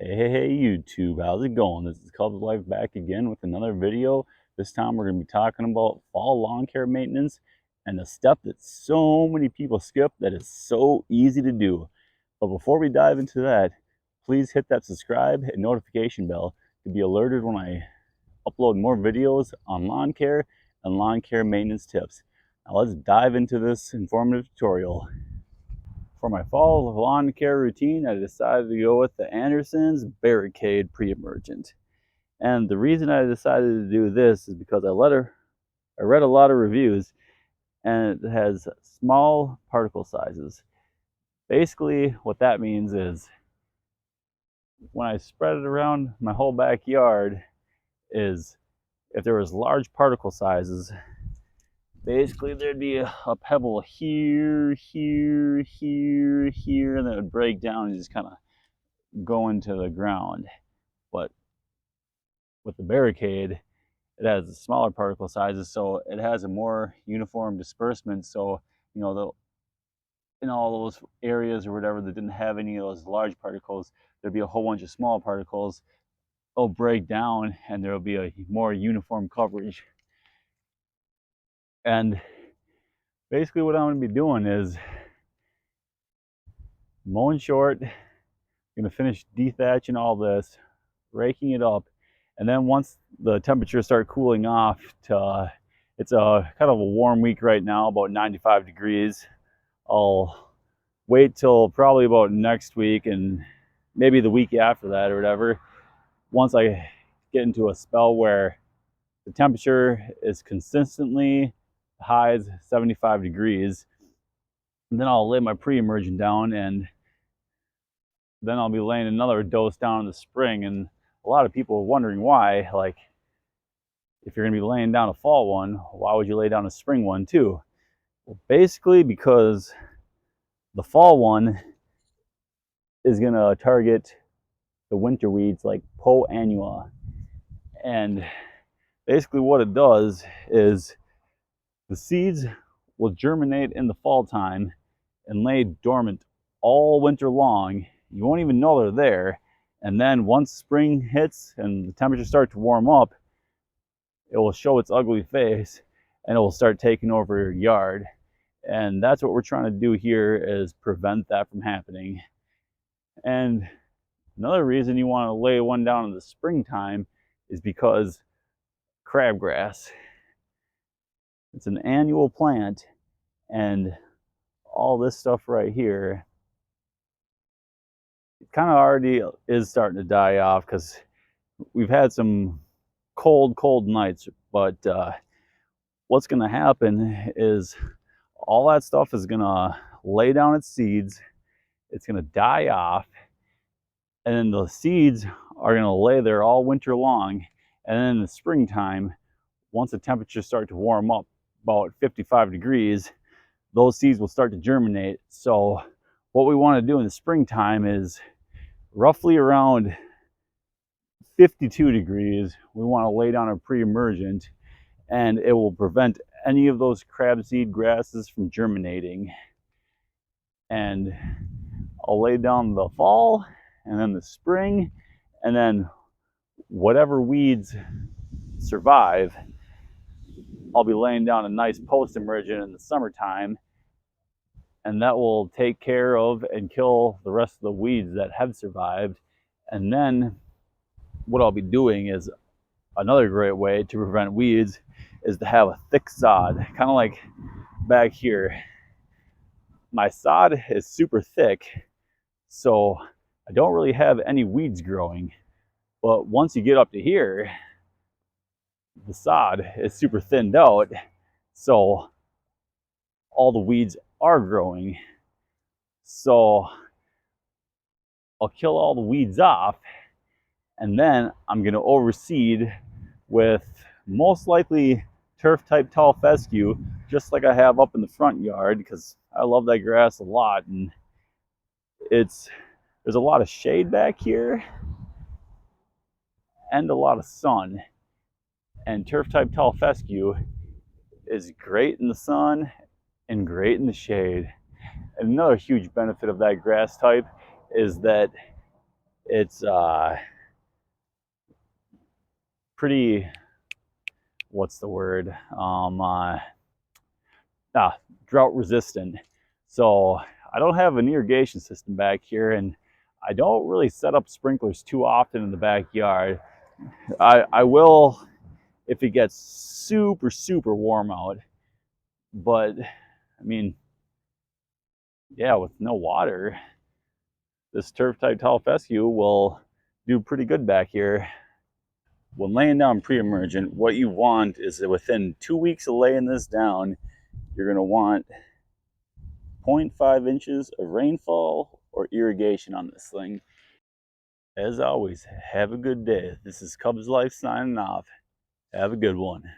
Hey YouTube, how's it going? This is Cubs Life back again with another video. This time we're going to be talking about fall lawn care maintenance and the stuff that so many people skip that is so easy to do. But before we dive into that, please hit that subscribe and notification bell to be alerted when I upload more videos on lawn care and lawn care maintenance tips. Now let's dive into this informative tutorial. For my fall lawn care routine, I decided to go with the Anderson's Barricade Pre-emergent. And the reason I decided to do this is because I read a lot of reviews, and it has small particle sizes. Basically, what that means is when I spread it around my whole backyard, is if there was large particle sizes, basically there'd be a pebble here, here, here, here, and then it would break down and just kind of go into the ground. But with the Barricade, it has smaller particle sizes, so it has a more uniform disbursement. So, you know, in all those areas or whatever that didn't have any of those large particles, there'd be a whole bunch of small particles. They'll break down and there'll be a more uniform coverage. And basically what I'm going to be doing is mowing short, going to finish dethatching all this, raking it up, and then once the temperatures start cooling off to, it's a kind of a warm week right now, about 95 degrees, I'll wait till probably about next week and maybe the week after that or whatever. Once I get into a spell where the temperature is consistently high as 75 degrees, and then I'll lay my pre-emergent down, and then I'll be laying another dose down in the spring. And a lot of people are wondering why, like, if you're going to be laying down a fall one, why would you lay down a spring one too? Well, basically because the fall one is going to target the winter weeds like Poa annua. And basically what it does is the seeds will germinate in the fall time and lay dormant all winter long. You won't even know they're there. And then once spring hits and the temperatures start to warm up, it will show its ugly face and it will start taking over your yard. And that's what we're trying to do here, is prevent that from happening. And another reason you want to lay one down in the springtime is because crabgrass. It's an annual plant, and all this stuff right here, it kind of already is starting to die off because we've had some cold nights. But what's going to happen is all that stuff is going to lay down its seeds. It's going to die off, and then the seeds are going to lay there all winter long. And then in the springtime, once the temperatures start to warm up about 55 degrees, those seeds will start to germinate. So what we want to do in the springtime is roughly around 52 degrees, we want to lay down a pre-emergent, and it will prevent any of those crabseed grasses from germinating. And I'll lay down the fall and then the spring, and then whatever weeds survive, I'll be laying down a nice post-emergent in the summertime, and that will take care of and kill the rest of the weeds that have survived. And then what I'll be doing is, another great way to prevent weeds is to have a thick sod, kind of like back here. My sod is super thick, so I don't really have any weeds growing. But once you get up to here, the sod is super thinned out, so all the weeds are growing. So I'll kill all the weeds off, and then I'm going to overseed with most likely turf type tall fescue, just like I have up in the front yard, because I love that grass a lot. And there's a lot of shade back here and a lot of sun, and turf type tall fescue is great in the sun and great in the shade. And another huge benefit of that grass type is that It's pretty, what's the word? Drought resistant. So I don't have an irrigation system back here, and I don't really set up sprinklers too often in the backyard. I will if it gets super, super warm out. But I mean, yeah, with no water, this turf type tall fescue will do pretty good back here. When laying down pre-emergent, what you want is that within 2 weeks of laying this down, you're going to want 0.5 inches of rainfall or irrigation on this thing. As always, have a good day. This is Cubs Life signing off. Have a good one.